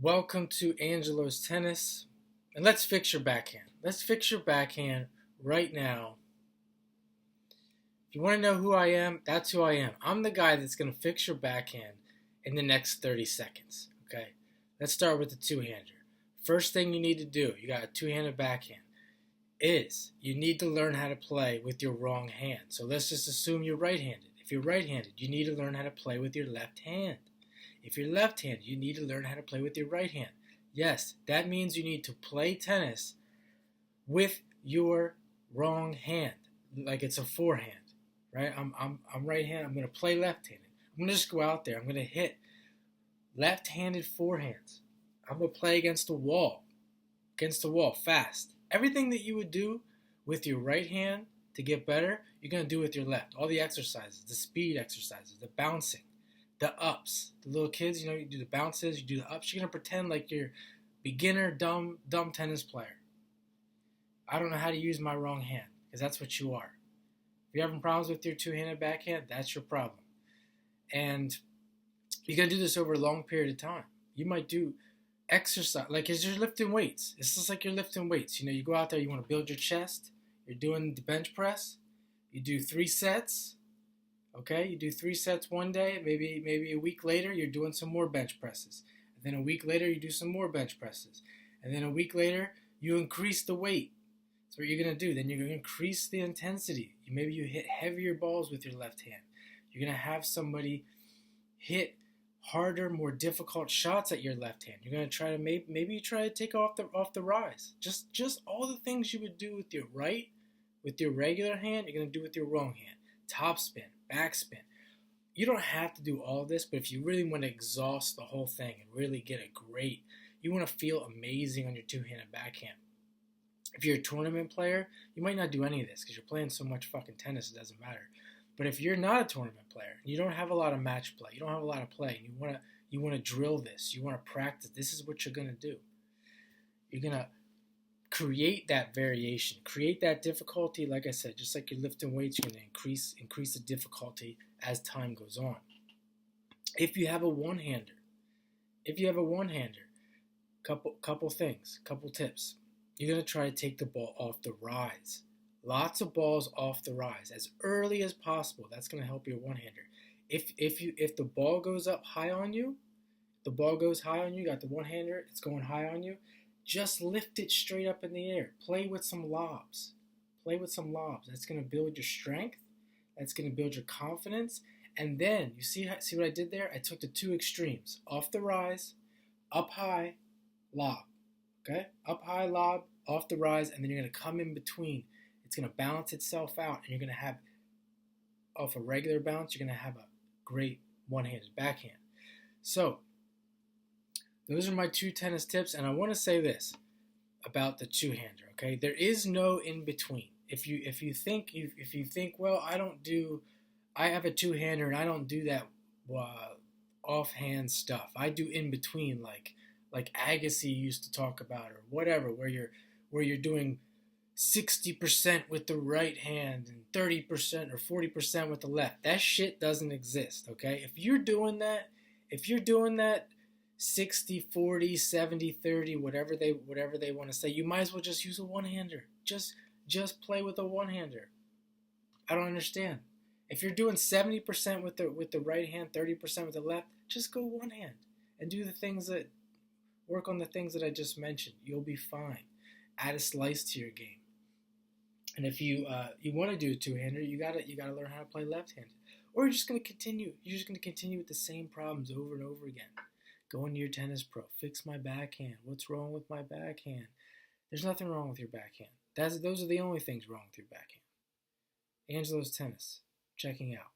Welcome to Angelo's Tennis, and let's fix your backhand. Let's fix your backhand right now. If you want to know who I am, that's who I am. I'm the guy that's going to fix your backhand in the next 30 seconds, okay? Let's start with the two-hander. First thing you need to do, you got a two-handed backhand, is you need to learn how to play with your wrong hand. So let's just assume you're right-handed. If you're right-handed, you need to learn how to play with your left hand. If you're left-handed, you need to learn how to play with your right hand. Yes, that means you need to play tennis with your wrong hand, like it's a forehand, right? I'm right-handed. I'm going to play left-handed. I'm going to just go out there. I'm going to hit left-handed forehands. I'm going to play against the wall, fast. Everything that you would do with your right hand to get better, you're going to do with your left. All the exercises, the speed exercises, the bouncing, the ups. The little kids, you do the bounces, you do the ups. You're going to pretend like you're beginner, dumb tennis player. I don't know how to use my wrong hand, because that's what you are. If you're having problems with your two-handed backhand, that's your problem. And you're going to do this over a long period of time. You might do exercise, like as you're lifting weights. It's just like you're lifting weights. You go out there, you want to build your chest. You're doing the bench press. You do 3 sets. Okay, you do 3 sets one day, maybe a week later, you're doing some more bench presses. And then a week later, you do some more bench presses. And then a week later, you increase the weight. That's what you're going to do. Then you're going to increase the intensity. Maybe you hit heavier balls with your left hand. You're going to have somebody hit harder, more difficult shots at your left hand. You're going to try to, maybe you try to take off the rise. Just all the things you would do with your right, with your regular hand, you're going to do with your wrong hand. Top spin, backspin. You don't have to do all of this, but if you really want to exhaust the whole thing and really get it great, you want to feel amazing on your two-handed backhand. If you're a tournament player, you might not do any of this because you're playing so much fucking tennis, it doesn't matter. But if you're not a tournament player, you don't have a lot of match play, you don't have a lot of play, and you want to drill this, you want to practice, this is what you're going to do. You're going to create that variation, create that difficulty. Like I said, just like you're lifting weights, you're going to increase the difficulty as time goes on. If you have a one-hander, couple things, couple tips. You're going to try to take the ball off the rise. Lots of balls off the rise as early as possible. That's going to help your one-hander. If the ball goes up high on you, you got the one-hander, it's going high on you, just lift it straight up in the air. Play with some lobs. That's going to build your strength. That's going to build your confidence. And then, you see what I did there? I took the 2 extremes. Off the rise, up high, lob. Okay? Up high, lob, off the rise, and then you're going to come in between. It's going to balance itself out, and you're going to have, off a regular bounce, you're going to have a great one-handed backhand. So, those are my 2 tennis tips, and I want to say this about the two-hander. Okay, there is no in between. If you think, well, I have a two-hander and I don't do that offhand stuff. I do in between, like Agassi used to talk about, or whatever, where you're doing 60% with the right hand and 30% or 40% with the left. That shit doesn't exist. Okay, if you're doing that 60, 40, 70, 30, whatever they want to say, you might as well just use a one-hander. Just play with a one-hander. I don't understand. If you're doing 70% with the right hand, 30% with the left, just go one hand and do the things that work on the things that I just mentioned. You'll be fine. Add a slice to your game. And if you want to do a two-hander, you gotta learn how to play left-handed. Or you're just gonna continue with the same problems over and over again. Go into your tennis pro. Fix my backhand. What's wrong with my backhand? There's nothing wrong with your backhand. Those are the only things wrong with your backhand. Angelo's Tennis. Checking out.